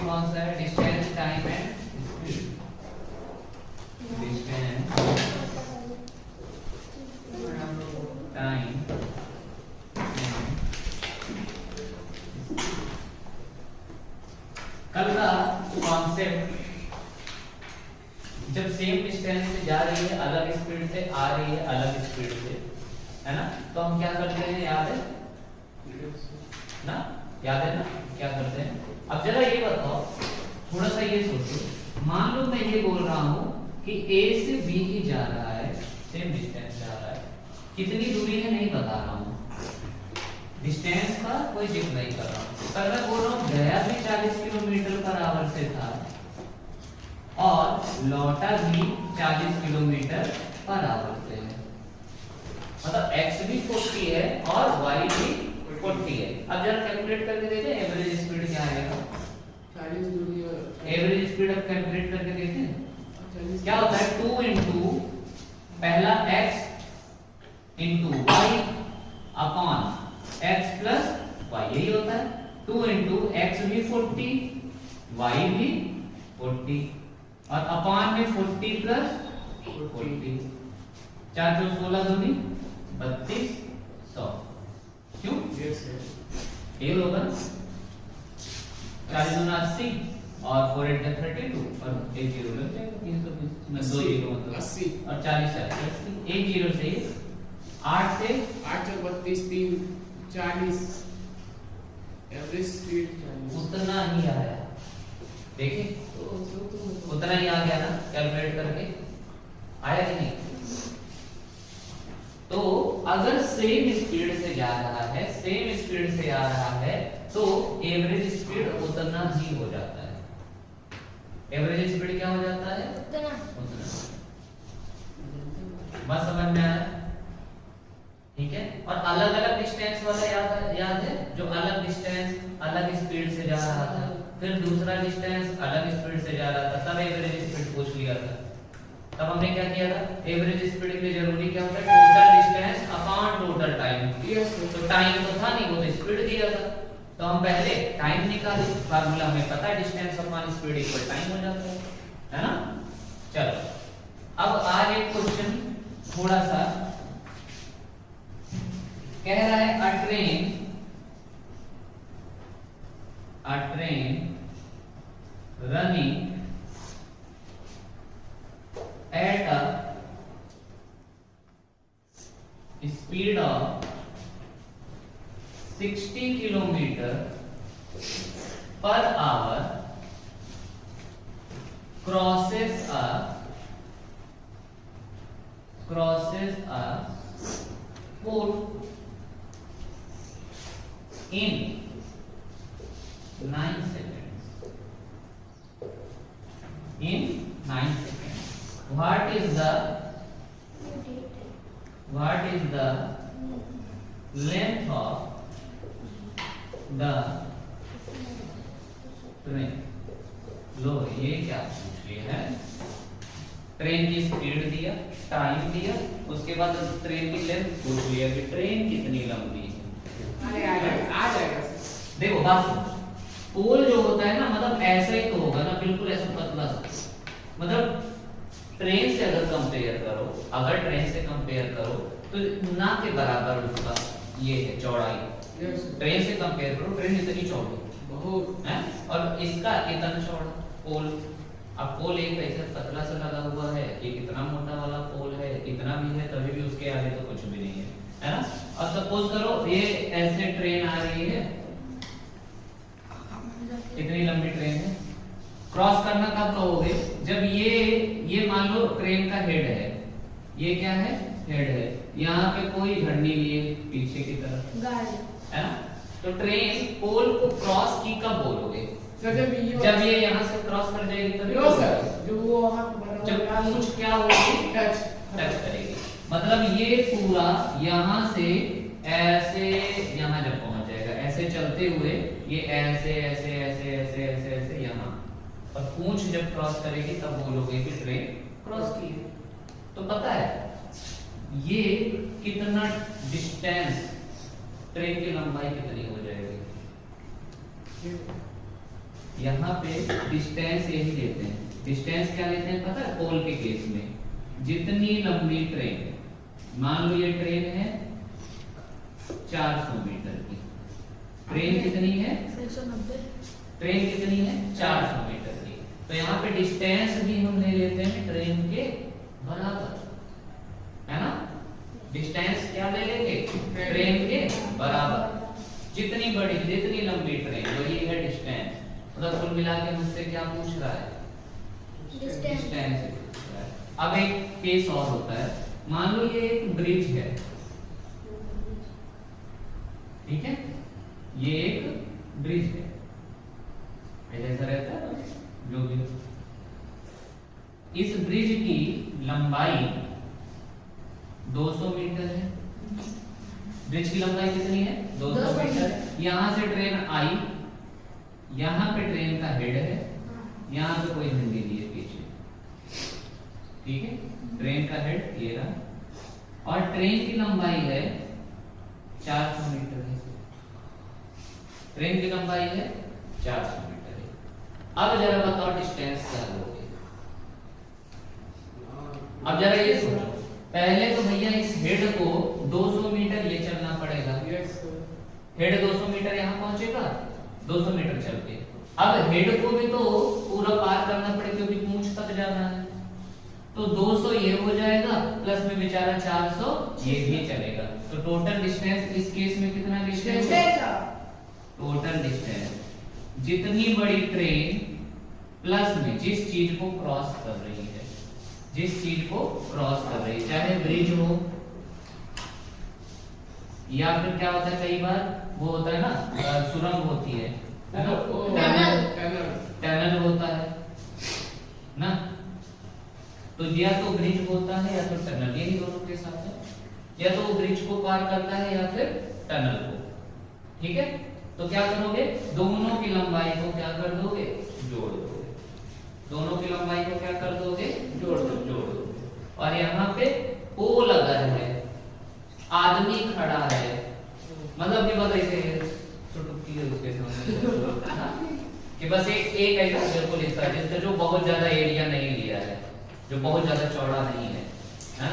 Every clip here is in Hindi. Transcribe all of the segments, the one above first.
कौन सा है? Distance, time and speed. Distance, time, कल का कॉन्सेप्ट, जब सेम डिस्टेंस से जा रही है अलग स्पीड से, आ रही है अलग स्पीड से, है ना, तो हम क्या करते हैं? याद है ना? याद है ना क्या करते हैं? अब जरा ये बताओ, थोड़ा सा ये सोचो, मान लो मैं ये बोल रहा हूं कि A से B ही जा रहा है, सेम डिस्टेंस जा रहा है, कितनी दूरी है नहीं बता रहा हूं, डिस्टेंस का कोई जिक्र नहीं कर रहा हूं, पर मैं बोल रहा हूं गया भी 40 किलोमीटर पर आवर से था और लौटा भी 40 किलोमीटर पर आवर से है, मतलब x भी 40 है और y भी 40 है। अब जरा कैलकुलेट करके देखें एवरेज स्पीड क्या आएगा? 40 दूरी और एवरेज स्पीड अब कैलकुलेट करके देखें क्या होता है? 2 इंटू पहला x into y upon x plus y, यही होता है। 2 इंटू x भी 40, y भी 40 और अपॉन में 40 प्लस 40, 4 2 16 दूनी 32, 100। क्यों? ये होगा 40 दूना 80 और 4 8 32 और 1 जीरो लग जाएगा 320 में 2 जीरो मतलब 80 और 40 80, 1 जीरो से 8 से 8 32 3 40, एवरेज स्पीड 40। उतना ही आया, देखिए उतना ही आ गया ना कैलकुलेट करके, आया कि नहीं? तो अगर सेम स्पीड से जा रहा है, सेम स्पीड से आ रहा है, तो एवरेज स्पीड उतना ही हो जाता है। एवरेज स्पीड क्या हो जाता है? उतना। बस समझ में आया? ठीक है। और अलग अलग डिस्टेंस वाला याद है? जो अलग डिस्टेंस अलग स्पीड से जा रहा था, फिर दूसरा डिस्टेंस अलग स्पीड से जा रहा था, तब एवरेज स्पीड पूछ लिया था। तब हमने क्या किया था? एवरेज स्पीड के लिए जरूरी क्या होता है? Total distance upon total time. तो टाइम तो था नहीं, वो तो स्पीड दिया था, तो हम पहले टाइम निकाले, फार्मूला हमें पता है distance upon speed equal time हो जाता है ना? चलो अब आज एक क्वेश्चन थोड़ा सा कह रहा है, अ train running at a speed of 60 kilometer per hour crosses a pole in 9 seconds. In 9 seconds. What is the length of the train? लो ये क्या पूछ लिया है? ट्रेन की स्पीड दिया, टाइम दिया, उसके बाद ट्रेन की लेंथ पूछ लिया कि ट्रेन कितनी लंबी है। आ जाएगा। देखो बात सुनो, पोल जो होता है ना, मतलब ऐसा ही तो होगा ना, बिल्कुल ऐसा पतला सा, मतलब ट्रेन से अगर कंपेयर करो, अगर ट्रेन से कंपेयर करो तो ना के बराबर उसका ये है चौड़ाई। ट्रेन से कंपेयर करो, ट्रेन इतनी चौड़ी बहुत है और इसका इतना चौड़ा पोल। अब पोल एक ऐसे पतला सा लगा हुआ है, ये कितना मोटा वाला पोल है, इतना भी है, तभी भी उसके आगे तो कुछ भी नहीं है ना? अब सपोज करो ये ऐसे ट्रेन आ रही है, इतनी लंबी ट्रेन है, क्रॉस करना कब कहोगे? जब ये मान लो ट्रेन का हेड है, ये क्या है? हेड है, यहाँ पे कोई झड़नी लिए पीछे की तरफ है ना, तो ट्रेन पोल को क्रॉस की कब बोलोगे? जब ये यहाँ से क्रॉस कर जाएगी तभी जब कुछ क्या होगी? टच करेगी, मतलब ये पूरा यहाँ से ऐसे यहाँ जब पहुंच जाएगा, ऐसे चलते हुए ये ऐसे ऐसे ऐसे ऐसे ऐसे ऐसे यहाँ, और पूंछ जब क्रॉस करेगी तब बोलोगे कि ट्रेन क्रॉस की है। तो पता है ये कितना डिस्टेंस, ट्रेन की लंबाई कितनी हो जाएगी? यहाँ पे डिस्टेंस यही लेते हैं। डिस्टेंस क्या लेते हैं पता है? पोल के केस में जितनी लंबी ट्रेन, मान लो ये ट्रेन है 400 मीटर की, ट्रेन कितनी है? 190। ट्रेन कितनी है? 400 मीटर की। तो यहाँ पे डिस्टेंस भी हम ले लेते हैं ट्रेन के बराबर, है ना? डिस्टेंस क्या ले लेंगे? ट्रेन के बराबर। जितनी बड़ी जितनी लंबी ट्रेन वही है डिस्टेंस। मतलब कुल मिला के मुझसे क्या पूछ रहा है? डिस्टेंस। अब एक केस और होता है, मान लो ये एक ब्रिज है, ठीक है, ये एक ब्रिज है, ऐसा रहता है ना, जो भी। इस ब्रिज की लंबाई 200 मीटर है। ब्रिज की लंबाई कितनी है? 200 मीटर। यहां से ट्रेन आई, यहां पे ट्रेन का हेड है, यहां पे कोई झंडी दी है पीछे, ठीक है, ट्रेन का हेड ये रहा, और ट्रेन की लंबाई है 400 मीटर है। ट्रेन की लंबाई है 400 मीटर है। अब जरा बताओ डिस्टेंस क्या लोगे? अब जरा ये सोचो, पहले तो भैया इस हेड को 200 मीटर ये चलना पड़ेगा। हेड 200 मीटर यहाँ पहुंचेगा, 200 मीटर चल के। अब हेड को भी तो पूरा पार करना पड़ेगा क्योंकि पूंछ तक जाना है। तो 200 ये हो जाएगा, प्लस में बेचारा 400 ये भी चलेगा। तो टोटल डिस्टेंस इस केस में कितना डिस्टेंस है? टोटल डिस्टेंस जितनी बड़ी ट्रेन प्लस में जिस चीज को क्रॉस कर रही है, जिस चीज को क्रॉस कर रही है, चाहे ब्रिज हो या फिर क्या होता है, कई बार वो होता है ना, सुरंग होती है ना, टनल होता है ना, तो या तो ब्रिज होता है या तो टनल, यही दोनों के साथ है। या तो वो ब्रिज को पार करता है या फिर टनल को, ठीक है। तो क्या करोगे? दोनों की लंबाई को क्या कर दोगे? जोड़ दोगे। दोनों की लंबाई को क्या कर दोगे? जोड़ दोगे। और यहाँ पे पोल अगर है, आदमी खड़ा है, मतलब कि बस ऐसे सुटुकी है उसके सामने कि बस एक ऐसा बिल्कुल ऐसा जिसका जो बहुत ज्यादा एरिया नहीं लिया है, जो बहुत ज्यादा चौड़ा नहीं है, है ना,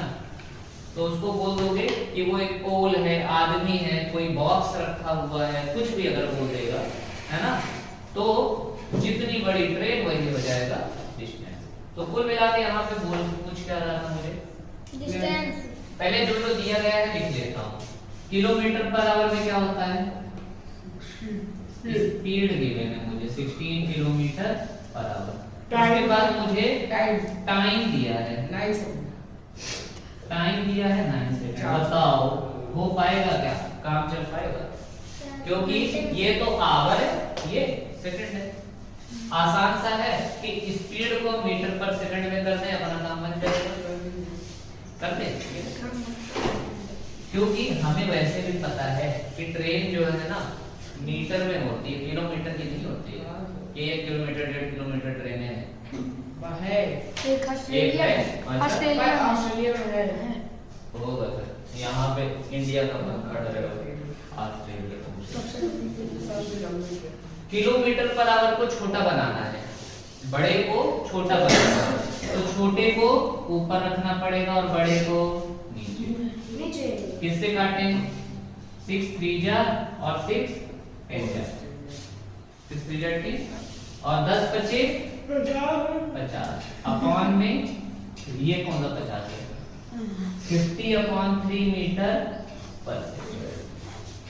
तो उसको बोल दोगे कि वो एक पोल है, आदमी है, कोई बॉक्स रखा हुआ है, कुछ भी अगर बोल देगा, है ना, तो जितनी बड़ी ट्रेन वही हो जाएगा डिस्टेंस। तो कुल मिला के यहाँ पे बोल कुछ क्या रहा था मुझे? डिस्टेंस। पहले जो दिया गया है लिख लेता हूँ। किलोमीटर पर आवर में क्या होता है? स्पीड गिवन है मुझे 16 किलोमीटर पर आवर। उसके बाद मुझे टाइम दिया है 9 सेकंड। टाइम दिया है 9 सेकंड। बताओ हो पाएगा क्या? काम चल पाएगा? क्योंकि ये तो आवर है, ये सेकंड है। आसान सा है कि स्पीड को मीटर पर सेकंड में करते हैं, अपना काम बन जाएगा। करते क्योंकि हमें वैसे भी पता है कि ट्रेन जो है ना मीटर में होती है, किलोमीटर की नहीं होती है। 1 किलोमीटर 1.5 किलोमीटर ट्रेन है, एक ऑस्ट्रेलिया में है। होगा सर। यहाँ पे इंडिया का पड़ रहेगा, ऑस्ट्रेलिया का। किलोमीटर पर आवर को छोटा बनाना है, बड़े को छोटा बनाना है, तो छोटे को ऊपर रखना पड़ेगा और बड़े को नीचे। किससे काटें? 6 3 जा और 6 10 जा, 6 3 जा 10 और 10 बचे 50 अपॉन में ये कौन सा 50 है? 50/3 मीटर पर सेकंड।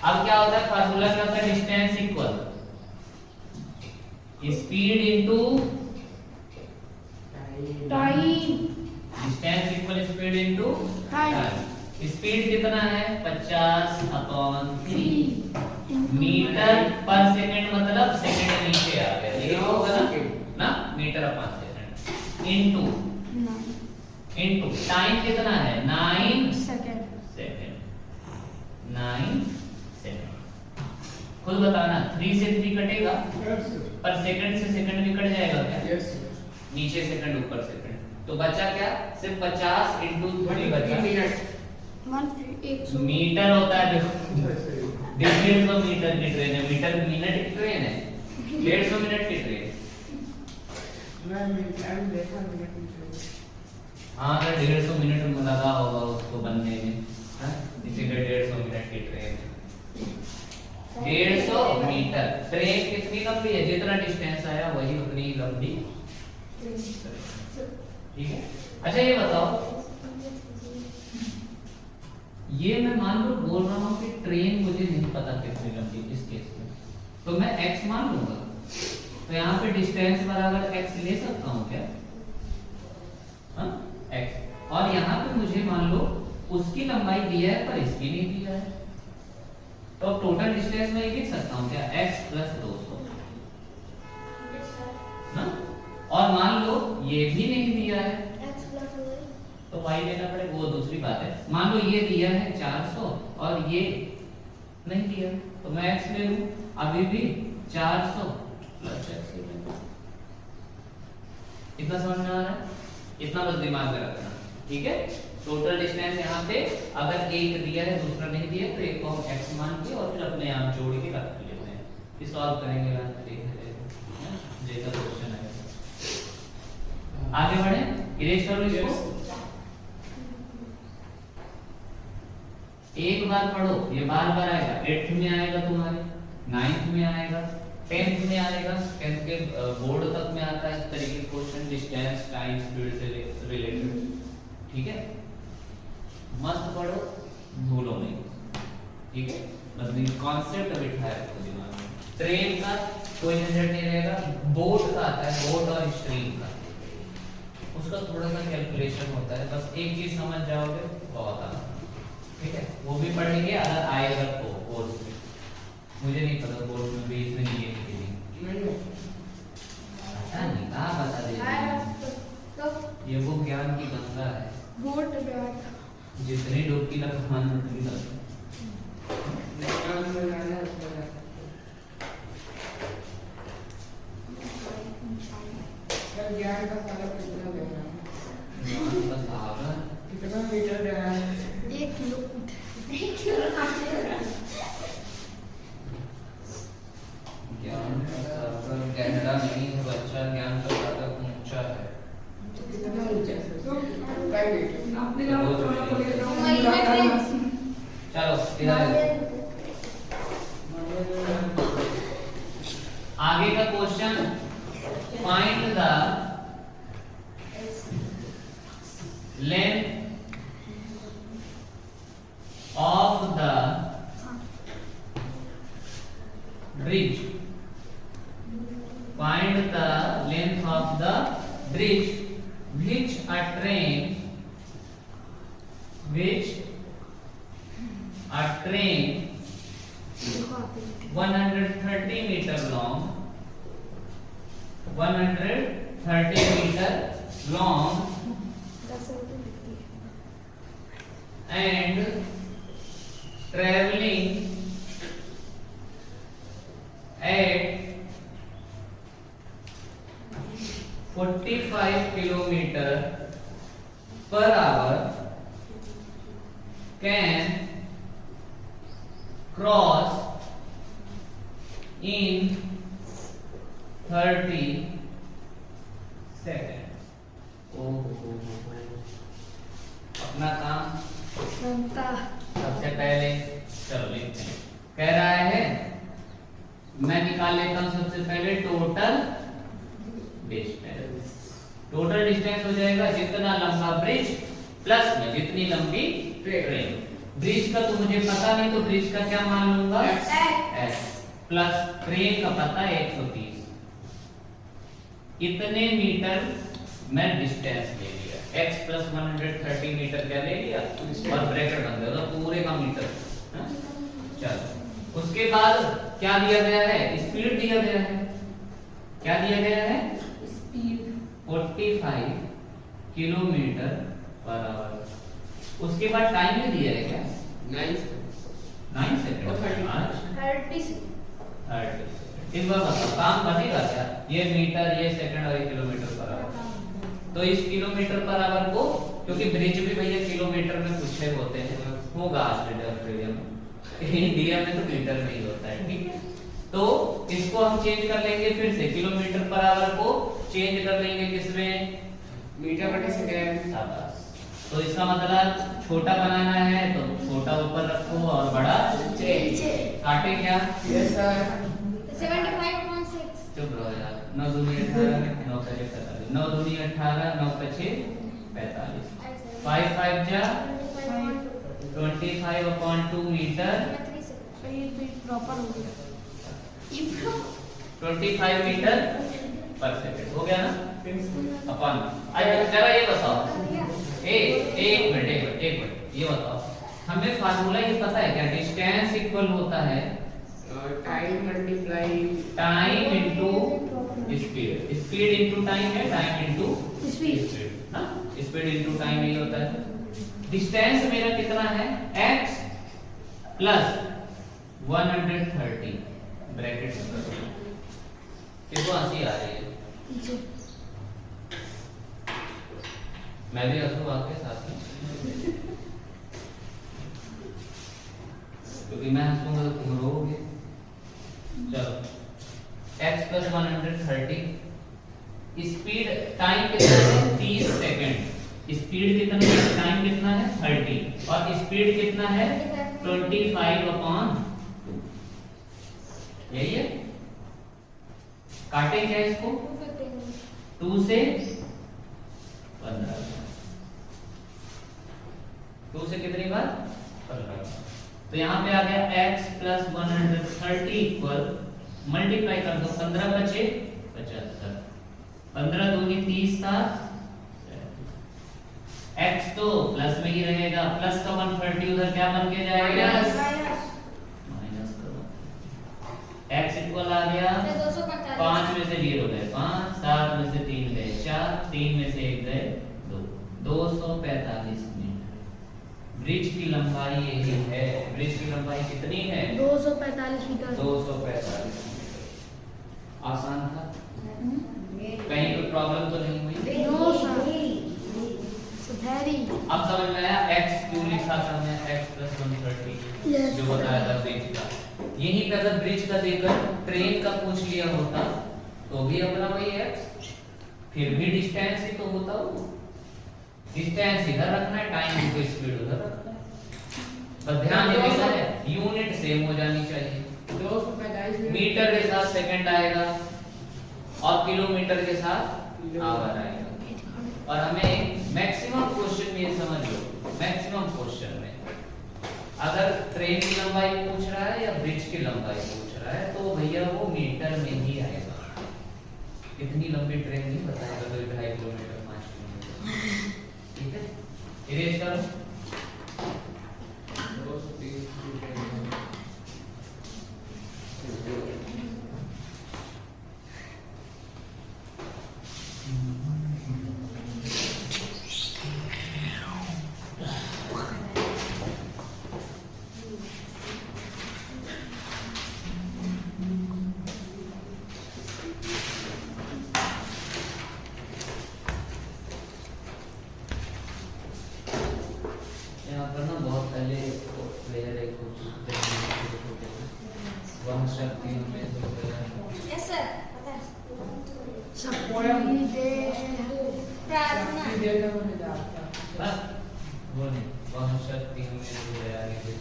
अब क्या होता है? फार्मूला क्या होता है? Distance equal speed into time. Distance equal speed into time. Speed कितना है? 50/3 मीटर पर सेकंड, मतलब सेकंड नीचे आ गया, ये होगा ना metre upon second into time कितना है? 9 सेकंड। 9 सेकंड। खुद बताना, 3 से 3 कटेगा पर सेकंड से सेकंड भी कट जाएगा क्या? नीचे सेकंड ऊपर सेकंड, तो बचा क्या? सिर्फ 50 × 3 बचा मीटर होता है। 150 मीटर की ट्रेन है, मीटर मिनट की ट्रेन है, 150 मिनट की ट्रेन। हाँ अगर 150 मिनट में लगा होगा उसको बनने में, हाँ? इसीलिए 150 मिनट की ट्रेन। 150 मीटर। ट्रेन कितनी लंबी है? जितना डिस्टेंस आया वही उतनी लंबी। ठीक है। अच्छा ये बताओ, ये मैं मान लो बोल रहा हूँ कि ट्रेन मुझे नहीं पता कितनी लंबी, इस केस में तो मैं x मान लूंगा, तो यहाँ पे डिस्टेंस बराबर x ले सकता हूँ क्या? हाँ x। और यहाँ पे मुझे मान लो उसकी लंबाई दिया है पर इसकी नहीं दिया है, तो टोटल डिस्टेंस में लिख सकता हूँ क्या? x प्लस 200 ना। और मान लो ये भी नहीं दिया है तो y लेना पड़ेगा, वो दूसरी बात है। मान लो ये दिया है 400 और ये नहीं दिया तो मैं x ले लूं, अभी भी 400 प्लस x ले लूं। इतना समझ में आ रहा है? इतना बस दिमाग में रखना, ठीक है। टोटल डिस्टेंस यहाँ पे अगर एक दिया है दूसरा नहीं दिया तो एक को हम x मान के और फिर अपने आप जोड़ के रख लेते हैं। इस सॉल्व करेंगे यहाँ पे जैसा क्वेश्चन है। आगे बढ़े, इरेज करो इसको। एक बार पढ़ो, ये बार बार आएगा। 8th में आएगा तुम्हारे, 9th में आएगा, 10th में आएगा, 10th के बोर्ड तक में आता है इस तरीके के क्वेश्चन, डिस्टेंस टाइम स्पीड से रिलेटेड। ठीक है, मस्त पढ़ो, भूलो नहीं। ठीक है, बस कॉन्सेप्ट बिठाया रखो दिमाग में। ट्रेन का कोई झंझट नहीं रहेगा, बोट का आता है, बोट और स्ट्रीम का, उसका थोड़ा सा कैलकुलेशन होता है। बस एक चीज समझ जाओगे बहुत आसान। ठीक है, वो भी पढ़ेंगे अगर आएगा तो कोर्स में। मुझे नहीं पता कोर्स में भी इसमें ये नहीं पता नहीं कहाँ बता दे। ये वो ज्ञान की गंगा है, जितनी डुबकी लगाना उतनी लगती। ज्ञान का सारा कितना गहरा है? ज्ञान का सागर कितना मीटर गहरा है? 1 किलो। ज्ञान का सागर गहरा नहीं है बच्चा, ज्ञान का सागर ऊंचा है। कितना ऊंचा है? तो काय मीटर आपने चलो इधर आगे का question. Find the length of the bridge. Find the length of the bridge which a train 130 meter long, 130 meter long and traveling at 45 kilometer per hour can cross in 30 seconds. अपना काम सबसे पहले चलो लिखते हैं। कह रहा है मैं निकाल लेता हूं सबसे पहले टोटल डिस्टेंस। टोटल डिस्टेंस हो जाएगा जितना लंबा ब्रिज प्लस में जितनी लंबी ट्रेन। ब्रिज का तो मुझे पता नहीं तो ब्रिज का क्या मान लूंगा s प्लस ट्रेन का पता है 130। इतने मीटर मैं डिस्टेंस ले लिया, x प्लस 130 मीटर क्या ले लिया और ब्रैकेट बन गया तो पूरे का मीटर। चलो उसके बाद क्या दिया गया है? स्पीड दिया गया है। क्या दिया गया है? Speed 45 kilometre per our. उसके बाद टाइम में दिया है क्या? 9 सेकंड। 30 इस बार बताओ काम बनेगा क्या? ये मीटर, ये सेकंड और ये किलोमीटर पर आवर। तो इस किलोमीटर पर आवर को, क्योंकि ब्रिज भी भैया किलोमीटर में पूछे होते हैं, होगा ऑस्ट्रेलिया में, इंडिया में तो मीटर में ही होता है। ठीक है, तो इसको हम चेंज कर लेंगे फिर से, किलोमीटर पर आवर को चेंज कर लेंगे किसमें, मीटर प्रति सेकंड। शाबाश। तो इसका मतलब छोटा बनाना है तो छोटा ऊपर रखो और बड़ा नीचे। काटे क्या, यस सर। 75.6 चुप रहो यार। 9 दूनी 18, 9 का 45, 9 दूनी 18, 9 का 6 45, 5 5 जा 25/2 मीटर, प्रॉपर हो गया 25 मीटर पर सेकंड हो गया ना अपन। अच्छा जरा ये बताओ, एक मिनट ये बताओ, हमें फार्मूला ये पता है क्या, डिस्टेंस इक्वल होता है time multiply time into speed, speed into time है, टाइम इनटू स्पीड। ना, स्पीड इनटू टाइम ये होता है। डिस्टेंस मेरा कितना है, x प्लस 130 ब्रैकेट में किसको हंसी आ रही है, मैं भी हंसू आपके साथ में, क्योंकि मैं हंसूंगा तो तुम रोओगे। चलो x प्लस 130, स्पीड टाइम कितना है 30 सेकंड, स्पीड कितना है, टाइम कितना है 30 और स्पीड कितना है 25/2, यही है। काटे क्या इसको, 2 से 15, 2 से कितनी बार 15, तो यहाँ पे आ गया x प्लस 130 इक्वल, मल्टीप्लाई कर दो, 15 बचे 75, 15 दूनी 30, 7 x तो प्लस में ही रहेगा, प्लस का 130 उधर क्या बन के जाएगा, माइनस करो, x इक्वल आ गया 5 में से 0 गए 5, 7 में से 3 गए 4, 3 में से 1 गए 2, 245 मीटर। ब्रिज की लंबाई यही है, ब्रिज की लंबाई कितनी है 245 मीटर। 245 मीटर। आसान था, कहीं कोई प्रॉब्लम तो नहीं हुई। No sir, very. अब समझ में आया x क्यों लिखा था मैं, x प्लस 130 Yes, जो बताया था ब्रिज का। यहीं पे अगर ब्रिज का देकर ट्रेन का पूछ लिया होता तो भी अपना वही x, फिर भी डिस्टेंस ही तो होता वो, डिस्टेंस इधर रखना है, टाइम को स्पीड उधर रखना है, बस ध्यान देना है यूनिट सेम हो जानी चाहिए। 245 मीटर के साथ सेकंड आएगा और किलोमीटर के साथ आवर आएगा। और हमें मैक्सिमम क्वेश्चन में ये समझ लो, मैक्सिमम क्वेश्चन में अगर ट्रेन की लंबाई पूछ रहा है या ब्रिज की लंबाई पूछ रहा है तो भैया वो मीटर में ही आएगा, इतनी लंबी ट्रेन नहीं बताएगा, 2.5 किलोमीटर 5 किलोमीटर, ठीक है। इरेज करो, यहाँ पर ना बहुत पहले प्लेयर एक वह शक्तियों में यस सर, पता है। प्रार्थना। बस वो नहीं, वह शक्तियों में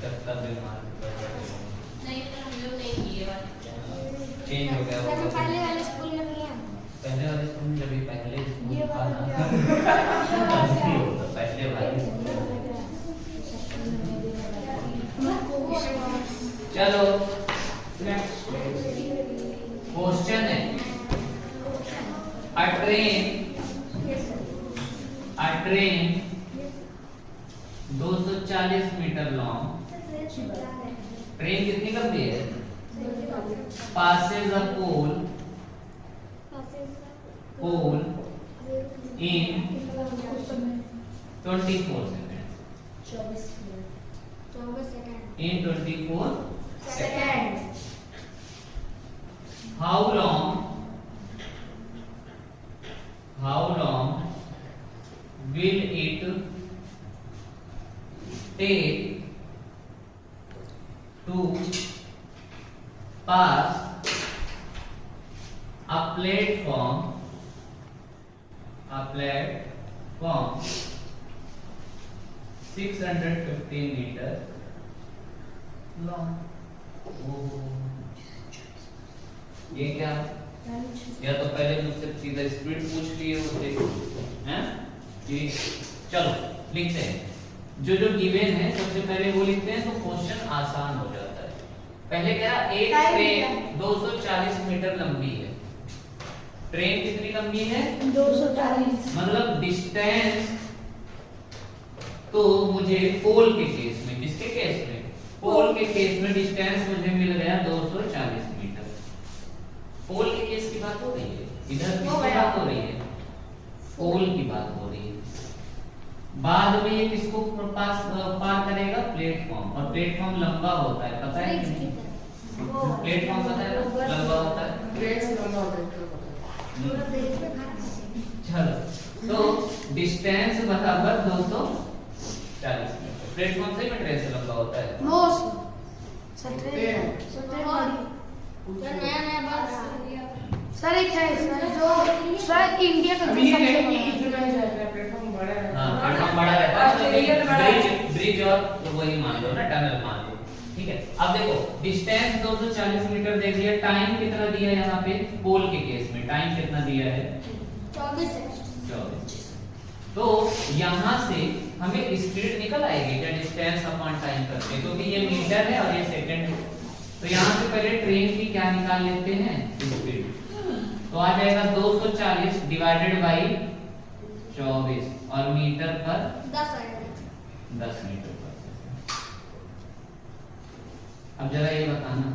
कर्तव्य मार्ग पर नहीं तो हम लोग नहीं किए वाला। चेंज हो गया वो, सर, मैं पहले वाले स्कूल में नहीं है। पहले वाले स्कूल में जब भी पहले स्कूल ये था वाला ना क्या? तभी होता, पहले वाले चलो क्वेश्चन है, a train 240 metre long, train कितनी लंबी है, passes a pole in 24 seconds, 24 second. in 24 second. how long will it take to pass a platform 615 meter long. ये क्या, या तो पहले मुझसे सीधा स्पीड पूछ लिए होते हैं कि चलो लिखते हैं जो गिवन है सबसे पहले वो लिखते हैं तो क्वेश्चन आसान हो जाता है। पहले क्या, एक ट्रेन 240 मीटर लंबी है। ट्रेन कितनी लंबी है? 240। मतलब डिस्टेंस तो मुझे पोल के केस में, किसके केस में? पोल के केस में डिस्टेंस मुझे मिल गया 240 मीटर। पोल के केस की बात हो रही है, इधर किसकी बात हो रही है? पोल की बात हो रही है। बाद में ये किसको पार करेगा? प्लेटफॉर्म। और प्लेटफॉर्म लंबा होता है, पता है कि नहीं? प्लेटफॉर्म पता है ना, लंबा होता है। चलो, तो डिस्टेंस बराबर 240 मीटर। प्लेटफॉर्म सही में ट्रेन से लंबा होता है। सर एक है सर जो सर इंडिया का अभी ये नहीं कि इतना ही जाता है, प्लेटफॉर्म बड़ा है। हाँ, प्लेटफॉर्म बड़ा रहता है, ब्रिज और वही मान लो ना, टनल मान लो, ठीक है। अब देखो डिस्टेंस 240 मीटर दे दिया, टाइम कितना दिया है यहाँ पे? पोल के केस में टाइम कितना दिया है? 24। तो यहाँ से हमें स्पीड निकल आएगी क्या डिस्टेंस अपॉन टाइम करके, क्योंकि ये मीटर है और ये सेकंड है। तो यहाँ से पहले ट्रेन की क्या निकाल लेते हैं? स्पीड। तो आ जाएगा 240 डिवाइडेड बाई 24 और मीटर पर 10 मीटर पर सेकंड। अब जरा ये बताना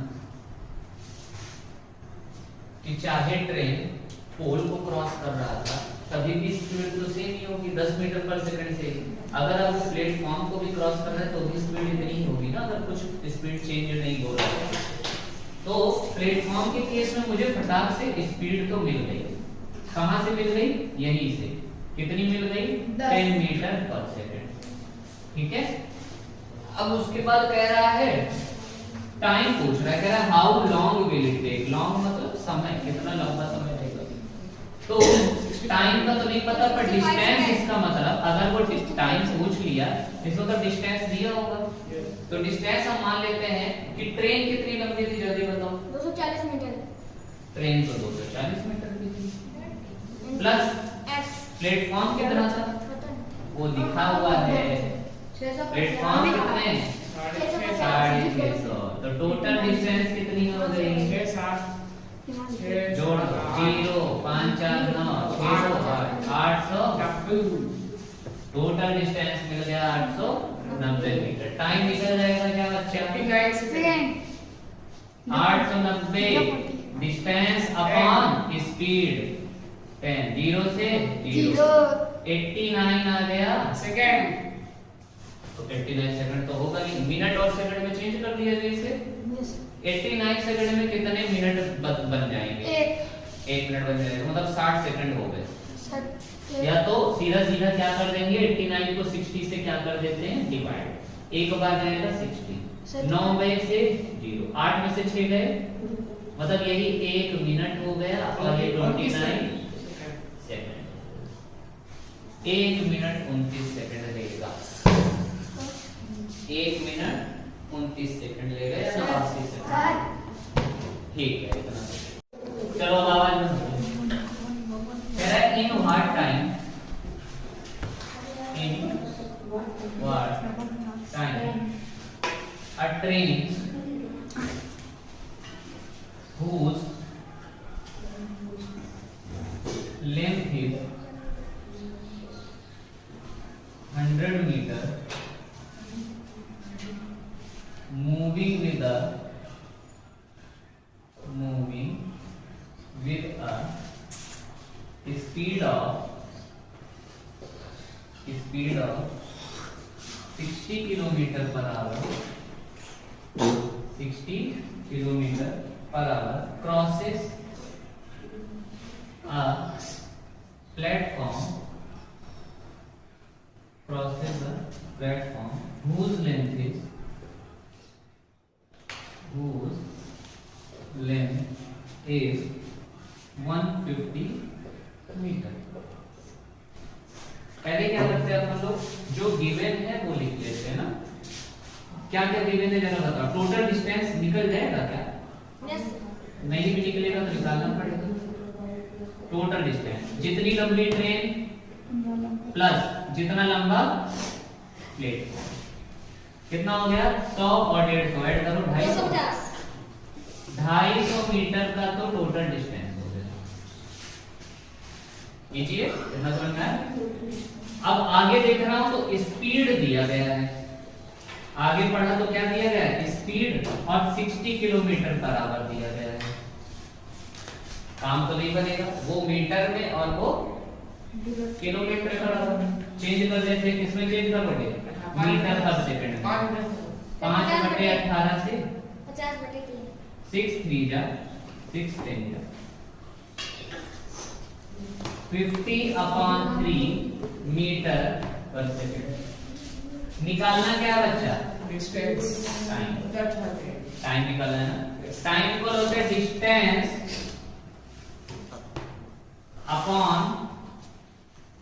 कि चाहे ट्रेन पोल को क्रॉस कर रहा था तभी भी स्पीड तो सेम ही होगी, 10 मीटर पर सेकंड से। अगर आप प्लेटफॉर्म को भी क्रॉस कर रहे हैं तो भी स्पीड इतनी ही होगी ना, अगर कुछ स्पीड चेंज नहीं हो रहा है। तो प्लेटफॉर्म के केस में मुझे फटाक से स्पीड तो मिल गई। कहां से मिल गई? यहीं से। कितनी मिल गई? 10 मीटर पर सेकंड, ठीक है। अब उसके बाद कह रहा है टाइम पूछ रहा है, कह रहा है how long will it take. Long मतलब समय, कितना लंबा समय लगेगा। तो टाइम का तो नहीं पता, पर डिस्टेंस इसका मतलब अगर वो टाइम पूछ लिया इसको तो डिस्टेंस दिया होगा। तो डिस्टेंस हम मान लेते हैं कि ट्रेन कितनी लंबी थी, जल्दी बताओ। 240 मीटर। ट्रेन तो 240 मीटर की थी, प्लस प्लेटफॉर्म कितना था वो दिखा हुआ है। प्लेटफॉर्म कितने? 650। तो टोटल डिस्टेंस कितनी हो गई? 6 जोड़ 0 5 4 9 800। टोटल डिस्टेंस मिल गया 890 मीटर। टाइम निकल जाएगा क्या बच्चा? 890 डिस्टेंस अपॉन स्पीड 10, 0 से 0 89 आ गया सेकंड। तो 89 सेकंड तो होगा नहीं, मिनट और सेकंड में चेंज कर दिया जाए इसे। 89 सेकंड में कितने मिनट बन जाएंगे? 1 मिनट बन जाएगा, मतलब 60 सेकंड हो गए। या तो सीधा सीधा क्या कर देंगे, 89 को 60 से क्या कर देते हैं? डिवाइड। एक बार जाएगा 60, 9 में से 0, 8 में से 6 गए, मतलब यही 1 मिनट हो गया और ये 29 सेकंड। 1 मिनट 29 सेकंड लेगा। 1 मिनट 29 सेकंड लेगा या 80 सेकंड? ठीक है, इतना। चलो अब आवाज में कह रहा है in what time, in what time a train whose length is 100 meter moving with a speed of 60 kilometre per hour, 60 kilometre per hour crosses a platform whose length is 150 metre. पहले क्या करते हैं अपन लोग, जो गिवन है वो लिख लेते हैं ना। क्या क्या गिवन है जरा बताओ। टोटल डिस्टेंस निकल जाएगा क्या? नहीं भी निकलेगा तो निकालना पड़ेगा। टोटल डिस्टेंस जितनी लंबी ट्रेन प्लस जितना लंबा प्लेट, कितना हो गया? 100 और 150 ऐड करो 250। 250 मीटर का तो टोटल डिस्टेंस हो गया। कीजिए, इतना समझ में आया? अब आगे देख रहा हूं तो स्पीड दिया गया है। आगे पढ़ा तो क्या दिया गया है? स्पीड और 60 किलोमीटर पर आवर दिया गया है। काम तो नहीं बनेगा, वो मीटर में और वो किलोमीटर पर आवर। चेंज कर देते, किसमें चेंज करोगे? मीटर पर सेकंड में। 5/18 से 6 3 जा 6 10 जा 50/3 मीटर पर सेकंड। निकालना क्या बच्चा? डिस्टेंस। टाइम। दैट है। टाइम निकालना है ना। टाइम को होता है डिस्टेंस अपॉन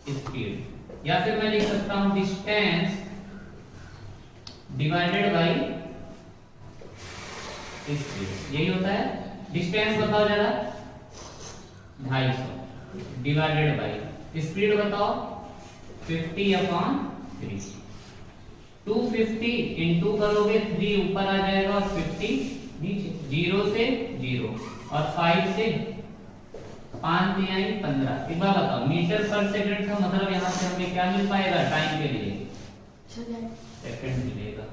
स्पीड, या फिर मैं लिख सकता हूं डिस्टेंस डिवाइडेड बाय स्पीड। यही होता है। डिस्टेंस बताओ जरा। 250 डिवाइडेड बाय स्पीड बताओ 50/3। 250 इंटू करोगे 3 ऊपर आ जाएगा और 50 नीचे। 0 से 0 और 5 से 5 दिया 15। एक बार बताओ, मीटर पर सेकंड का मतलब यहाँ से हमें क्या मिल पाएगा? टाइम के लिए सेकंड मिलेगा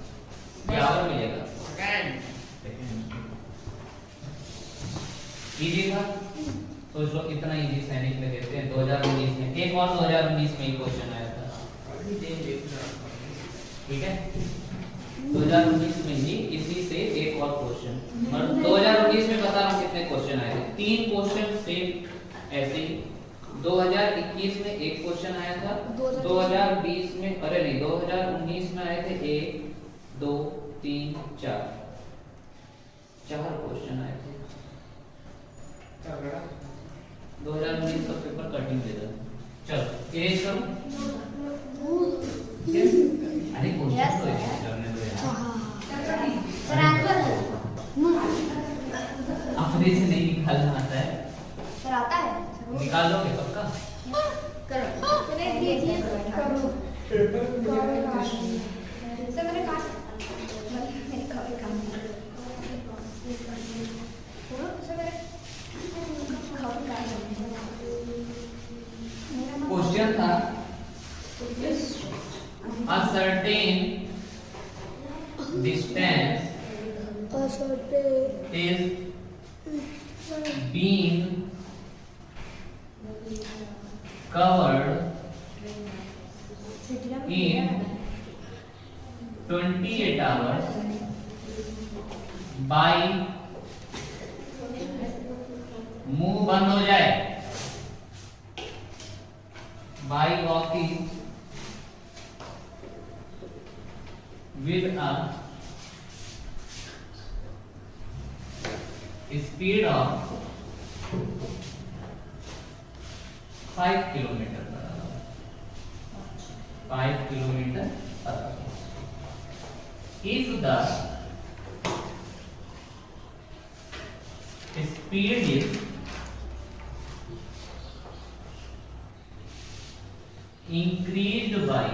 या आवर मिलेगा? इजी था। सोच लो इतना इजी सैनिक में देते हैं 2019 में। एक और 2019 में ही क्वेश्चन आया था, ठीक है? 2019 में ही इसी से एक और क्वेश्चन। और 2019 में बता रहा हूं कितने क्वेश्चन आए थे। 3 क्वेश्चन सेम ऐसे ही। 2021 में एक क्वेश्चन आया था। 2020 में, अरे नहीं, 2019 में आए थे 1 2 3 4 क्वेश्चन आए थे। 2019 का पेपर कटिंग दे दो। चलो इरेज करो। अरे क्वेश्चन तो इरेज करने दो यार। सर आंसर अपने से नहीं निकालना आता है। सर आता है? निकाल लोगे पक्का? करो। मैंने दिए करो। सर मैंने कहा मैंने कभी काम नहीं किया। सर मैंने क्वेश्चन था a certain distance is being covered in 28 hours by मुंह बंद हो जाए by walking with a speed of 5 kilometre per our. 5 kilometre per our. If the speed is increased by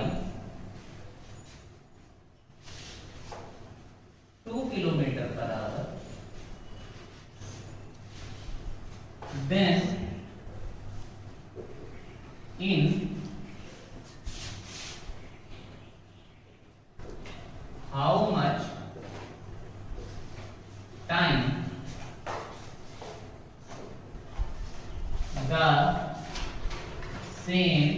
2 kilometre per our, then in how much time the same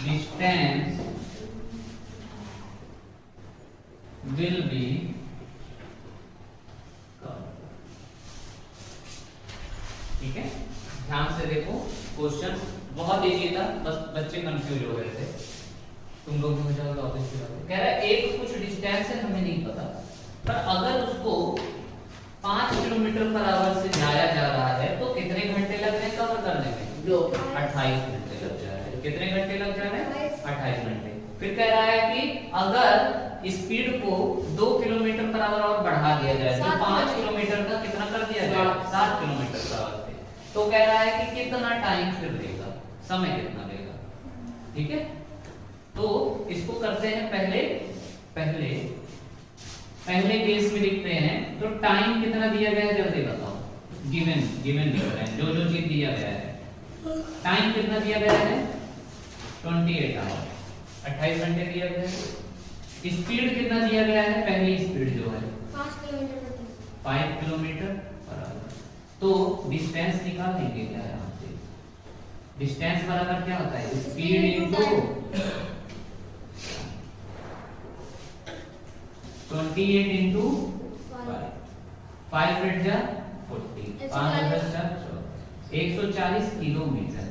distance will be covered। ठीक है, ध्यान से देखो। क्वेश्चन बहुत इजी था, बस बच्चे कंफ्यूज हो गए थे। तुम लोग हो जाओगे ऑफिस की बात। कह रहा है एक कुछ डिस्टेंस है, हमें नहीं पता, पर अगर उसको 5 किलोमीटर पर आवर से जाया जा रहा है 2 28 घंटे लग जा रहे हैं। कितने घंटे लग जा रहे हैं? 28 घंटे। फिर कह रहा है कि अगर स्पीड को 2 किलोमीटर पर आवर और बढ़ा दिया जाए तो 5 किलोमीटर का कितना कर दिया जाए? 7 किलोमीटर पर आवर पे, तो कह रहा है कि कितना टाइम फिर लेगा, समय कितना लेगा। ठीक है, तो इसको करते हैं पहले केस में लिखते हैं। तो टाइम कितना दिया गया है जल्दी बताओ। गिवन लिख रहे हैं, जो चीज दिया गया है। टाइम कितना दिया गया है? 28 आवर, 28 घंटे दिया गया है। स्पीड कितना दिया गया है? पहली स्पीड जो है 5 किलोमीटर पर आवर। तो डिस्टेंस निकालेंगे क्या यहाँ से? डिस्टेंस बराबर क्या होता है? स्पीड इनटू 28 इंटू 5 8 जा 40, 5 10 जा 140 किलोमीटर।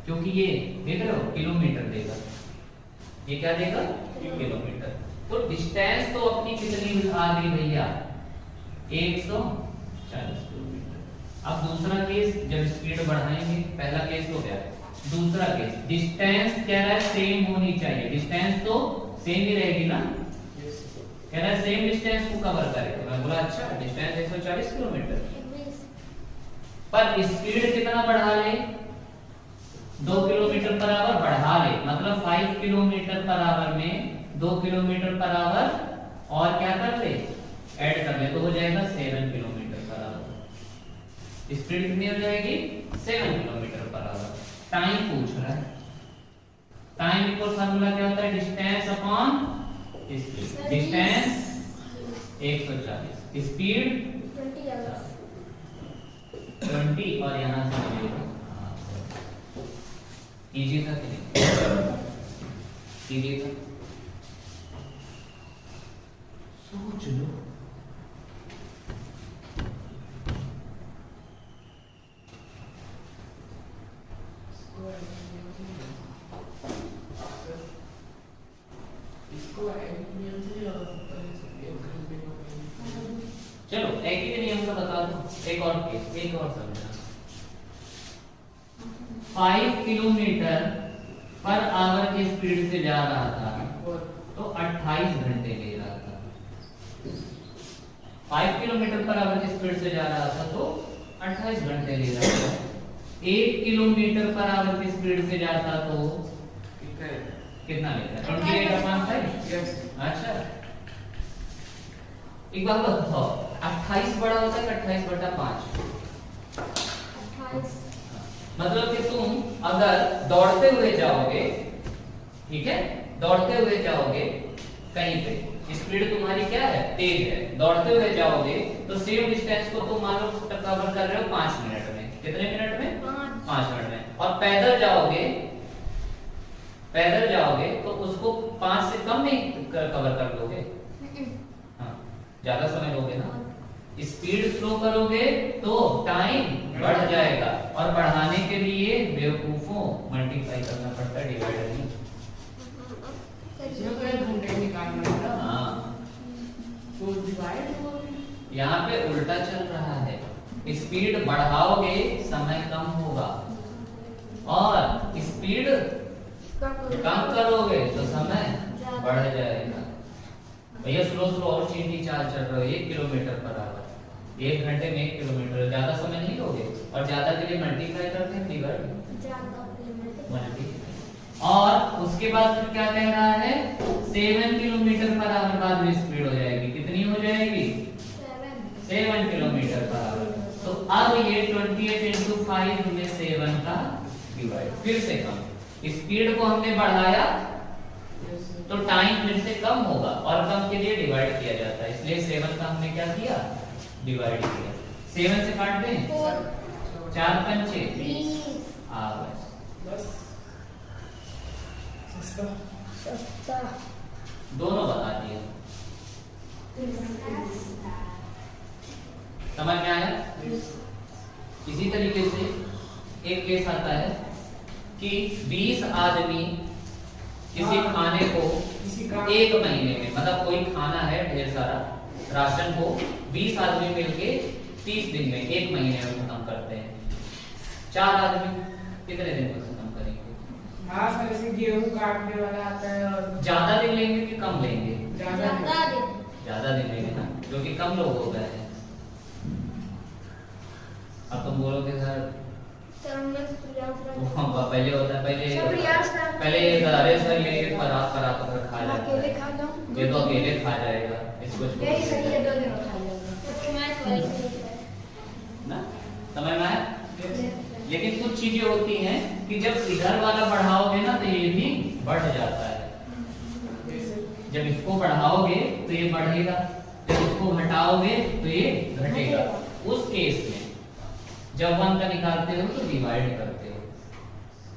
क्योंकि ये देख रहे हो किलोमीटर देगा, ये क्या देगा? किलोमीटर। तो डिस्टेंस तो अपनी कितनी आ गई भैया? 140 किलोमीटर। अब दूसरा केस, जब स्पीड बढ़ाएंगे, पहला केस हो गया। दूसरा केस, डिस्टेंस कह रहा है सेम होनी चाहिए। डिस्टेंस तो सेम ही रहेगी ना, कह रहा है सेम डिस्टेंस को कवर करेगा। मैं बोला अच्छा, डिस्टेंस 140 किलोमीटर, पर स्पीड कितना बढ़ा ले? 2 किलोमीटर पर आवर बढ़ा ले, मतलब 5 किलोमीटर पर आवर में 2 किलोमीटर पर आवर और क्या कर ले? ऐड कर ले, तो हो जाएगा 7 किलोमीटर पर आवर। स्पीड कितनी हो जाएगी? 7 किलोमीटर पर आवर। टाइम पूछ रहा है। टाइम इक्वल फार्मूला क्या होता है? Distance upon speed. Distance 140, speed 20, और यहां से मिलेगा। इजी था कि नहीं? इजी था, सोच लो। चलो एक ही नियम का बता दो, एक और केस, एक और समझना। 5 किलोमीटर पर आवर की स्पीड से जा रहा था तो 28 घंटे ले रहा था। 5 किलोमीटर पर आवर की स्पीड से जा रहा था तो 28 घंटे ले रहा था। 1 किलोमीटर पर आवर की स्पीड से जाता तो कितना लेता? 28/5। अच्छा, एक बात बताओ, 28 बड़ा होता है कि 28/5? मतलब कि तुम अगर दौड़ते हुए जाओगे, ठीक है, दौड़ते हुए जाओगे कहीं पे, स्पीड तुम्हारी क्या है? तेज है। दौड़ते हुए जाओगे तो सेम डिस्टेंस को तुम मान लो कवर कर रहे हो 5 मिनट में। कितने मिनट में? 5 मिनट में। और पैदल जाओगे तो उसको 5 से कम में कवर कर लोगे। हाँ, ज्यादा समय लोगे ना। स्पीड स्लो करोगे तो टाइम बढ़ जाएगा, और बढ़ाने के लिए बेवकूफों मल्टीप्लाई करना पड़ता है, डिवाइडर नहीं। इसमें तो 1 घंटे निकालना है। हाँ, तो डिवाइड हो यहाँ पे उल्टा चल रहा है। स्पीड बढ़ाओगे समय कम होगा, और स्पीड कम करोगे तो समय बढ़ जाएगा। भैया स्लो और चींटी चाल चल रहे हो 1 किलोमीटर पर आवर, 1 घंटे में 1 किलोमीटर, ज्यादा समय नहीं लोगे। और ज्यादा के लिए मल्टीप्लाई करते हैं, डिवाइड मल्टीप्लाई। और उसके बाद फिर क्या कह रहा है? 7 किलोमीटर पर आवर बाद में स्पीड हो जाएगी। कितनी हो जाएगी? 7 किलोमीटर पर आवर। तो अब ये 28 into 5 में 7 का डिवाइड, फिर से कम। स्पीड को हमने बढ़ाया तो टाइम फिर से कम होगा, और कम के लिए डिवाइड किया जाता है, इसलिए 7 का हमने क्या किया? डिवाइड किया। 7 से काट दें, 4 पंचे 20 बस। दोनों बता दिए। समझ में आया? इसी तरीके से एक केस आता है कि 20 आदमी किसी खाने को 1 महीने में, मतलब कोई खाना है ढेर सारा राशन को 20 आदमी मिलके 30 दिन में, 1 महीने में खत्म करते हैं। 4 आदमी कितने दिन में खत्म करेंगे? हाँ सर, जैसे गेहूं काटने वाला आता है और ज्यादा दिन लेंगे कि कम लेंगे? ज्यादा ज्यादा दिन लेंगे ना, क्योंकि कम लोग हो गए हैं। अब तुम बोलोगे सर पहले होता है, पहले अरे सर ये परात अगर खा जाता अकेले है, खा जाऊं ये तो अकेले खा जाएगा, इसको यही सही है, 2 दिन में खा जाऊंगा ना, समझ में आया? लेकिन कुछ चीजें होती हैं कि जब इधर वाला बढ़ाओगे ना तो ये भी बढ़ जाता है। जब इसको बढ़ाओगे तो ये बढ़ेगा, जब इसको घटाओगे तो ये घटेगा। उस केस में जब 1 का निकालते हो तो डिवाइड करते हो,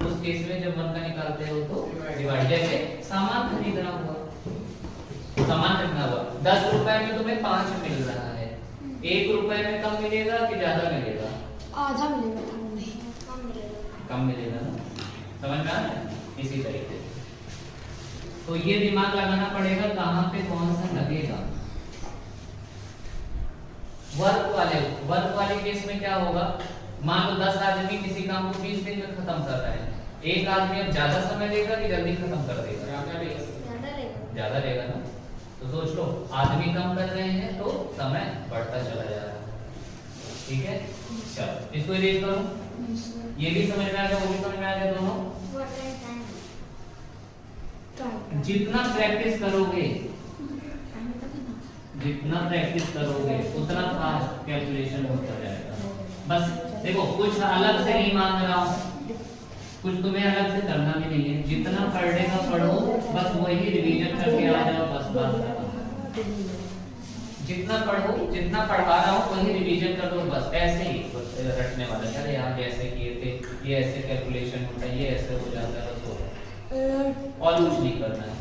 उस केस में जब 1 का निकालते हो तो डिवाइड। जैसे सामान खरीदना हुआ, 10 रुपए में तुम्हें 5 मिल रहा है, 1 रुपए में कम मिलेगा कि ज्यादा मिलेगा? आधा मिलेगा, कम मिलेगा ना, समझ में आ रहा है? इसी तरीके से तो ये दिमाग लगाना पड़ेगा कहां पे कौन सा लगेगा। वर्क वाले केस में क्या होगा, मान लो 10 आदमी किसी काम को 20 दिन में खत्म कर रहे हैं, एक आदमी अब ज्यादा समय लेगा कि जल्दी खत्म कर देगा? ज्यादा लेगा ना, तो सोच लो आदमी कम कर रहे हैं तो समय बढ़ता चला जा रहा है। ठीक है, चलो इसको इरेज करो, ये भी समझ में आ गया, वो भी समझ में आ गया दोनों। जितना प्रैक्टिस करोगे उतना फास्ट कैलकुलेशन होता जाएगा। बस देखो कुछ अलग से नहीं मांग रहा हूं, कुछ तुम्हें अलग से करना भी नहीं है, जितना पर डे का पढ़ो बस वही रिवीजन करके आ जाओ, बस बात खत्म। जितना पढ़ो, जितना पढ़ा रहा हूँ वही रिवीजन कर दो, बस ऐसे ही रटने वाला। चले यहाँ जैसे किए थे, ये ऐसे कैलकुलेशन होता है, ये ऐसे हो जाता है, बस हो रहा है, और कुछ नहीं करना है।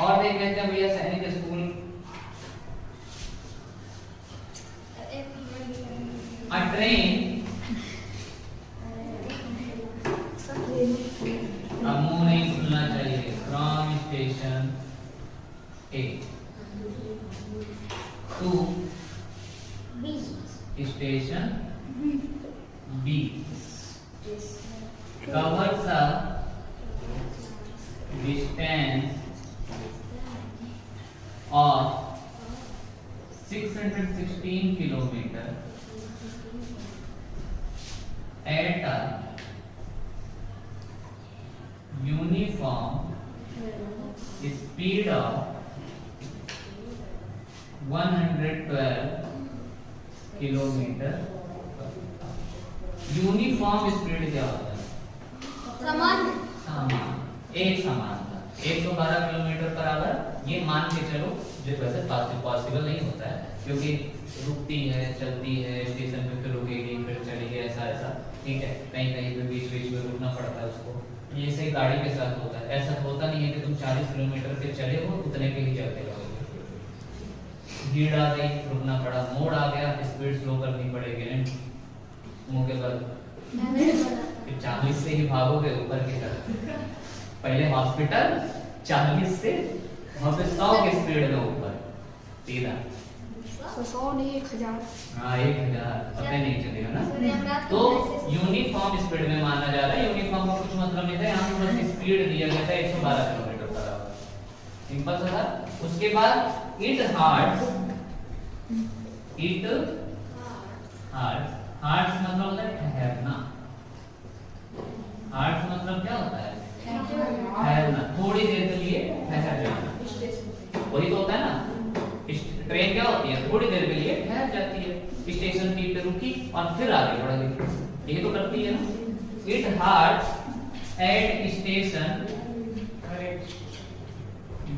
और देख लेते हैं भैया सैनिक स्कूल। A train, अब मुंह नहीं खुलना चाहिए, from station A to station B covers a distance of 616 kilometer at a uniform speed of 112 kilometre. Uniform speed क्या होता है? समान, एक समान था, 112 किलोमीटर पर आवर। ये मान के चलो, जो वैसे पॉसिबल नहीं होता है, क्योंकि रुकती है, चलती है, स्टेशन पे फिर रुकेगी, फिर चलेगी, ऐसा ठीक है, कहीं कहीं पे बीच में रुकना पड़ता है उसको। ये से गाड़ी के साथ होता है, ऐसा होता नहीं है कि तुम 40 किलोमीटर पे चले हो उतने पे ही चलते रहोगे। भीड़ आ गई, रुकना पड़ा, मोड़ आ गया, स्पीड स्लो करनी पड़ेगी, मुंह के बल 40 से ही भागोगे ऊपर की तरफ। पहले हॉस्पिटल 40 से वहां पे 100 की स्पीड में ऊपर सीधा। 100 नहीं 1000। हाँ 1000, पता नहीं चलेगा ना। तो यूनिफॉर्म स्पीड में माना जा रहा है। यूनिफॉर्म का कुछ मतलब नहीं था, यहाँ पे बस स्पीड दिया गया था 112 किलोमीटर पर आवर, सिंपल सा था। उसके बाद इट हार्ट्स मतलब होता है ठहरना। हार्ट्स मतलब क्या होता है? ठहरना, थोड़ी देर के लिए ठहर जाना, वही तो होता है ना। ट्रेन क्या होती है? थोड़ी देर के लिए ठहर जाती है, स्टेशन पे रुकी और फिर आगे बढ़ गई, ये तो करती है ना। It halts at station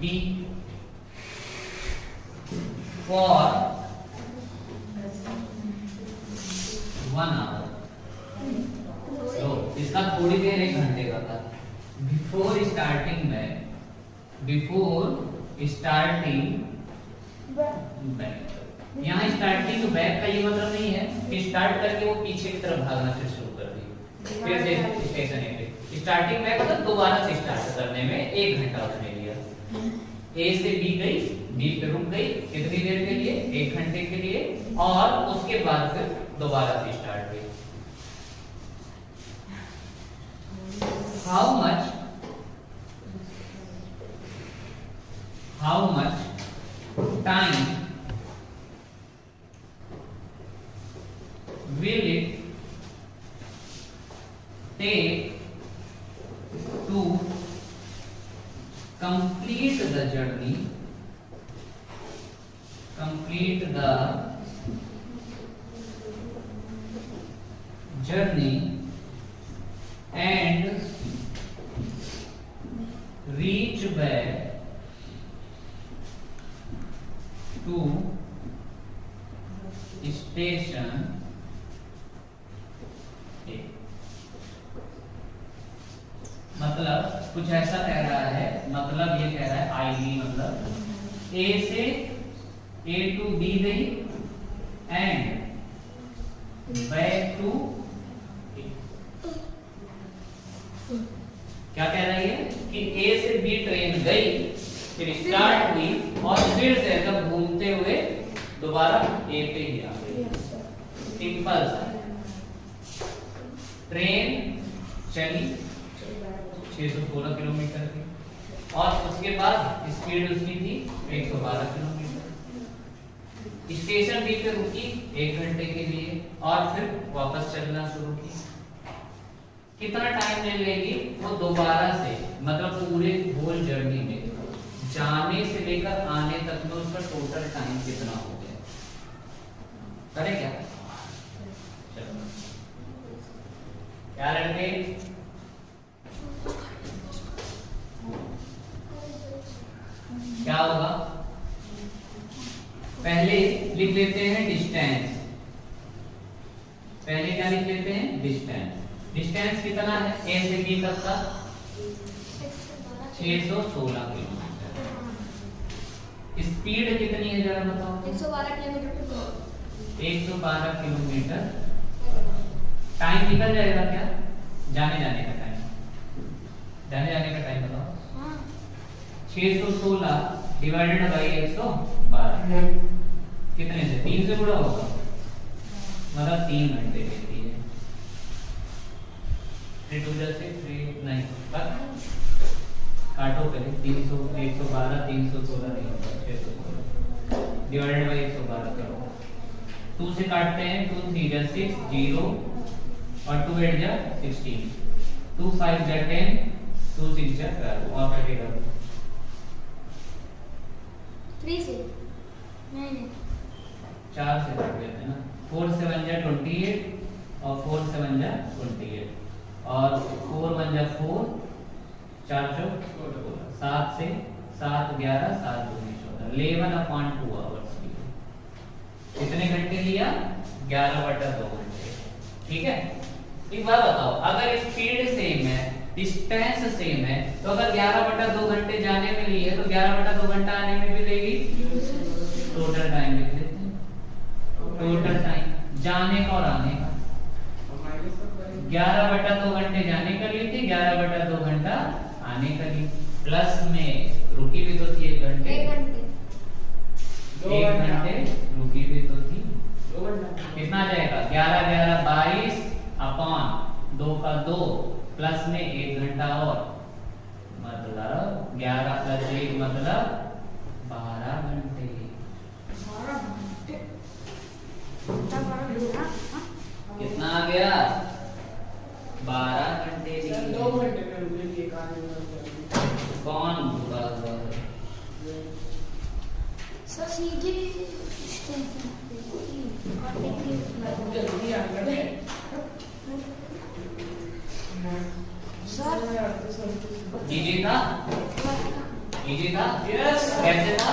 B for 1 hour। तो इसका थोड़ी देर 1 घंटे का था। बिफोर स्टार्टिंग बैक, यहाँ स्टार्टिंग बैक का ये मतलब नहीं है कि स्टार्ट करके वो पीछे की तरफ भागना फिर शुरू कर दी, फिर से स्टेशन पे। स्टार्टिंग बैक मतलब दोबारा से स्टार्ट करने में 1 घंटा उसने लिया। ए से बी गई, बी पे रुक गई, कितनी देर के लिए? 1 घंटे के लिए, और उसके बाद फिर दोबारा से स्टार्ट हुई। How much time will it take to complete the journey and reach back to station A। मतलब कुछ ऐसा कह रहा है, मतलब ये कह रहा है आईडी मतलब A से A to B गई एंड बैक टू A। क्या कह रही है कि A से B ट्रेन गई, फिर स्टार्ट हुई और फिर से एकदम घूमते हुए दोबारा A पे ही आ गई। सिंपल सा ट्रेन चली 616 किलोमीटर की और उसके बाद स्पीड उसकी थी 112 किलोमीटर। स्टेशन बी पे रुकी 1 घंटे के लिए और फिर वापस चलना शुरू की। कितना टाइम ले लेगी वो दोबारा से, मतलब पूरे होल जर्नी में जाने से लेकर आने तक में उसका टोटल टाइम कितना हो गया, करें क्या? चलो क्या रखेंगे? क्या होगा? पहले लिख लेते हैं डिस्टेंस। पहले क्या लिख लेते हैं? डिस्टेंस। डिस्टेंस कितना है ए से बी तक का? 616 किलोमीटर। स्पीड कितनी है जरा बताओ? 112 किलोमीटर। 112 किलोमीटर। टाइम निकल जाएगा क्या? जाने जाने का टाइम, जाने जाने का टाइम बताओ। 616 डिवाइडेड बाई 112 कितने से? 3 से गुणा होगा, मतलब 3 घंटे लेती है। 3 2 से 3 नहीं काटो पहले। 300 112 316 नहीं होगा, 616 डिवाइडेड बाई 112 करो। 2 से काटते हैं, 2 3 जा 6 0 और 2 8 जा 16, 2 5 जा 10, 2 6 जा 12 और कटेगा 3 से नहीं 4 से काट देते हैं ना। 4 7 जा 28 और 4 7 जा 28 और 4 1 जा 4 4 चौक 7 से 7 11 7 2 14 11/2 आवर्स कितने घंटे लिया? 11/2 घंटे। ठीक है, एक बात बताओ, अगर स्पीड सेम है, डिस्टेंस सेम है, तो अगर 11/2 घंटे जाने में लिए तो 11/2 घंटा आने में भी लेगी। टोटल टाइम लिख लेते हैं। टोटल टाइम जाने का और आने का 11/2 घंटे जाने का ली थी, 11/2 घंटा आने का ली। प्लस में रुकी भी तो थी 1 घंटे, 1 घंटे रुकी भी तो थी। कितना आ जाएगा? 11 11 22 अपॉन 2 का 2 प्लस में 1 घंटा और, मतलब 11 + 1 मतलब 12 घंटे। कितना आ गया? 12 घंटे। 2 घंटे में रुकेगी एक आदमी। कौन बुरा हुआ है? सर सीधे स्टेशन जल्दी आ गए सर। इजी था? इजी था? यस। कैसे था?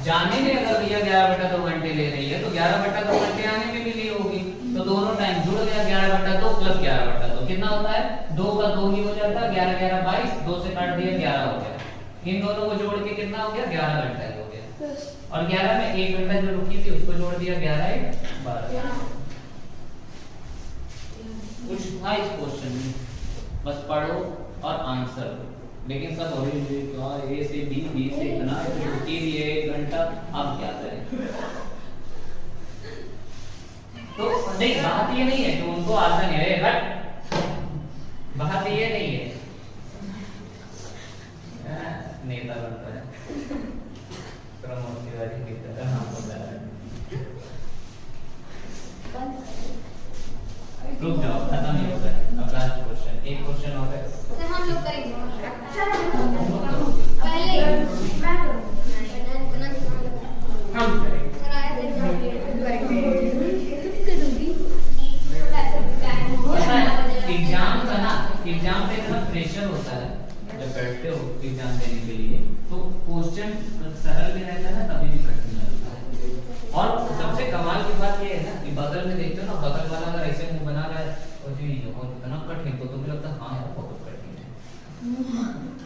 जाने में अगर भैया 11/2 घंटे ले रही है तो 11/2 घंटे आने में भी ली होगी, तो दोनों टाइम जुड़ गया। 11/2 प्लस 11/2 कितना होता है? 2 का 2 ही हो जाता है। 11 11 22, 2 से काट दिया 11 हो गया। इन दोनों को जोड़ के कितना हो गया? 11 घंटा हो गया। और 11 में 1 घंटा जो रुकी थी उसको जोड़ दिया, 11 1 12। कुछ था इस क्वेश्चन में, बस पढ़ो और आंसर दो। लेकिन सब ए से बी, बी से इतना, रुकी भी है 1 घंटा, अब क्या करें? तो नहीं, बात ये नहीं है कि उनको आता नहीं है, बट बात ये नहीं है, नेता बनता है प्रमोद तिवारी की तरह। हाँ रुक जाओ, खत्म नहीं होता है। अब लास्ट क्वेश्चन, एक क्वेश्चन और है। सर हम लोग करेंगे पहले हम करेंगे। सर आया थे एग्जाम का ना, एग्जाम पे इतना प्रेशर होता है जब बैठते हो एग्जाम देने के लिए, तो क्वेश्चन सरल भी रहता है तभी भी कठिन लगता है। और सबसे कमाल की बात ये है ना कि बगल में देखते हो ना, बगल वाला अगर ऐसे मुंह बना रहा है और जी और इतना कठिन, तो तुम्हें लगता है हाँ यार बहुत कठिन है,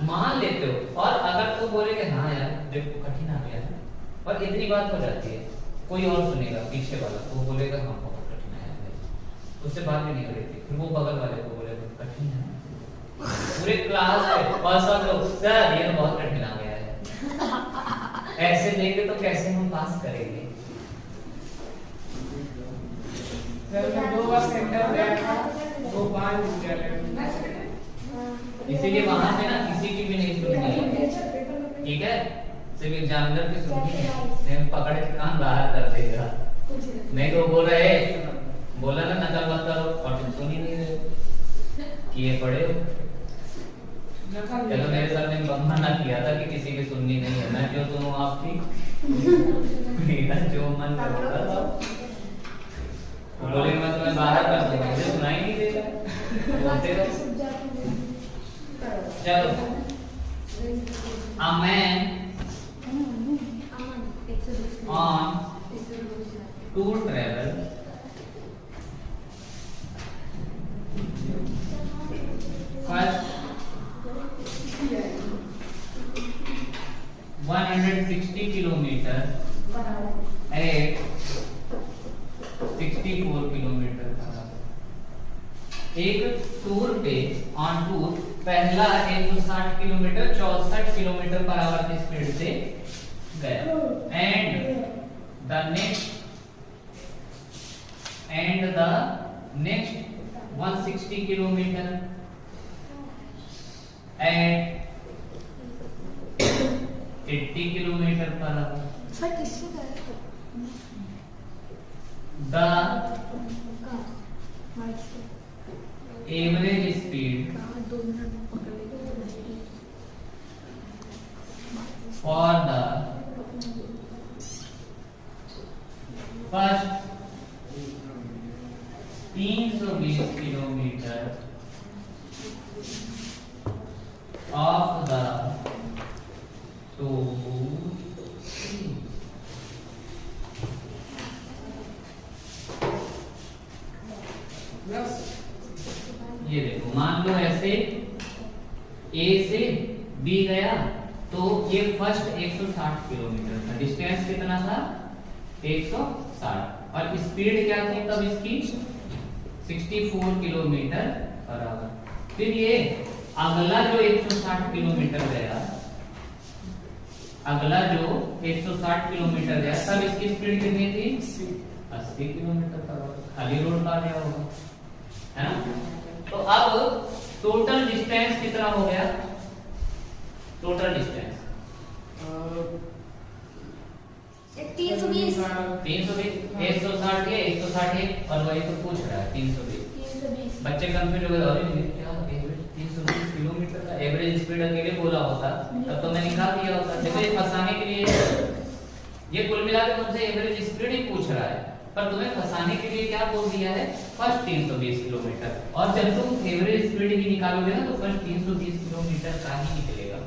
मान लेते हो। और अगर तुम बोलेगे हाँ यार देखो कठिन आ गया है, और इतनी बात हो जाती है, कोई और सुनेगा पीछे वाला, तो वो बोलेगा हाँ बहुत कठिन है यार, उससे बात भी नहीं करेगी, फिर वो बगल वाले को बोलेगा कठिन है, पूरे क्लास में और सब लोग सर ये तो बहुत कठिन आ गया है। ऐसे लेंगे तो कैसे हम पास करेंगे? दो बार सेंटर गया था, 2 बार मिल गया। इसीलिए वहां पे ना किसी की भी नहीं सुननी है, ठीक है? सिर्फ एग्जामिनर की सुननी है, नहीं पकड़ के कान बाहर कर देगा। नहीं तो बोल रहे बोला ना नकल मत करो, और तुम सुन ही नहीं रहे, किए पड़े हो। चलो मेरे साथ ने मना किया था कि किसी की सुननी नहीं है, मैं जो तुम आपकी मेरा जो मन करता बोले मैं तुम्हें बाहर कर दूंगा, मुझे सुनाई नहीं देगा, बोलते रहो। चलो a man on to travel first 160 kilometer at 64 kilometre per hour. एक टूर पे ऑन टूर पहला 160 किलोमीटर 64 किलोमीटर पर आवर की स्पीड से गया, and the next 160 kilometre at 80 kilometre per hour. Sir किससे गए? The average speed for the first 320 kilometer of the tour ये देखो, मान लो ऐसे ए से बी गया, तो ये फर्स्ट 160 किलोमीटर था, डिस्टेंस कितना था 160, और स्पीड क्या थी तब इसकी 64 किलोमीटर पर आवर। फिर ये अगला जो 160 किलोमीटर गया, अगला जो 160 किलोमीटर गया तब इसकी स्पीड कितनी थी 80 किलोमीटर पर आवर। खाली रोड का गया होगा, है ना? तो अब टोटल डिस्टेंस कितना हो गया? टोटल डिस्टेंस 320 320 160 के 160 और वही तो पूछ रहा है 320। बच्चे कंफ्यूज हो गए, अरे क्या एवरेज 320 किलोमीटर का एवरेज स्पीड अकेले बोला होता तब तो मैं निकाल दिया होता। देखो ये फंसाने के लिए, ये कुल मिला के तुमसे एवरेज स्पीड ही पूछ रहा है, पर तुम्हें फंसाने के लिए क्या बोल दिया है फर्स्ट 320 किलोमीटर, और जब तुम एवरेज स्पीड भी निकालोगे ना तो फर्स्ट 320 किलोमीटर का ही निकलेगा।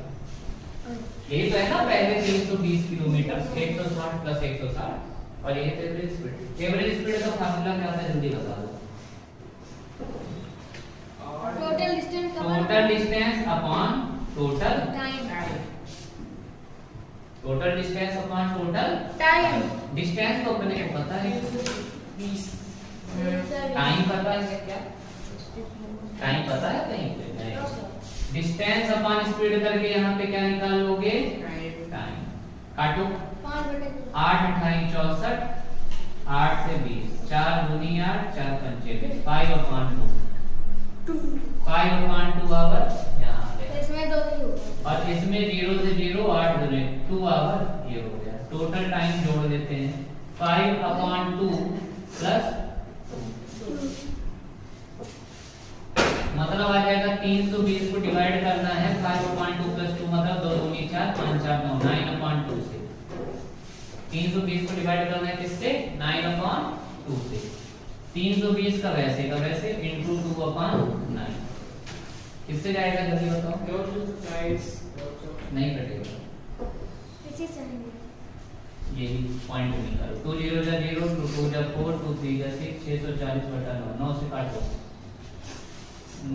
ये तो है ना पहले 320 किलोमीटर 160 प्लस 160, और ये तो एवरेज स्पीड। एवरेज स्पीड का फार्मूला क्या होता है जल्दी बता दो। Total distance upon total time. Total distance upon total time. Distance तो अपने को पता है, टाइम पता है क्या? टाइम पता है कहीं पे? नहीं। डिस्टेंस अपॉन स्पीड करके यहाँ पे क्या निकालोगे? टाइम। काटो 8 × 64 8 से 20 4 दूनी 8 4 पंचे 5/2 5/2 आवर यहाँ आ गया, इसमें 2 ही होगा। और इसमें 0 से 0 8 दूनी 2 आवर ये हो गया। टोटल टाइम जोड़ देते हैं 5/2 प्लस 2, मतलब आ जाएगा 320 को डिवाइड करना है 5/2 प्लस 2, मतलब 2 दूनी 4 5 4 9 9/2 से 320 को डिवाइड करना है किससे 9/2 से। 320 का वैसे इंटू 2/9 किससे जाएगा जल्दी बताओ। नहीं कटेगा, इसी से नहीं। यही पॉइंट निकालो। 2 0 जा 0, 2 2 जा 4, 2 3 जा 6, 640/9 9 से काटो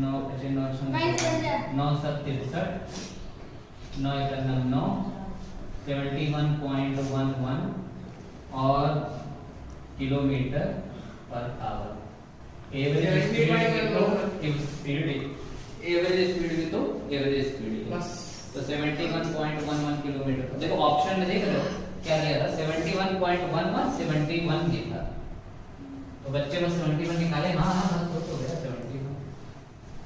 9 5 9 9 7 63 9 1 9 71.11 और kilometre per our. Average speed बस तो 71.11 किलोमीटर। देखो ऑप्शन में देख रहे हो क्या दिया था 71.11 71 लिखा, तो बच्चे बस 71 निकाले, हाँ बस हो गया 71।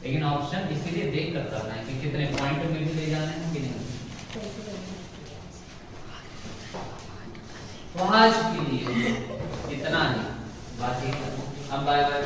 लेकिन ऑप्शन इसीलिए देख कर करना है कि कितने पॉइंट में भी ले जाना है कि नहीं। तो आज के लिए इतना ही, बाकी अब बाय बाय।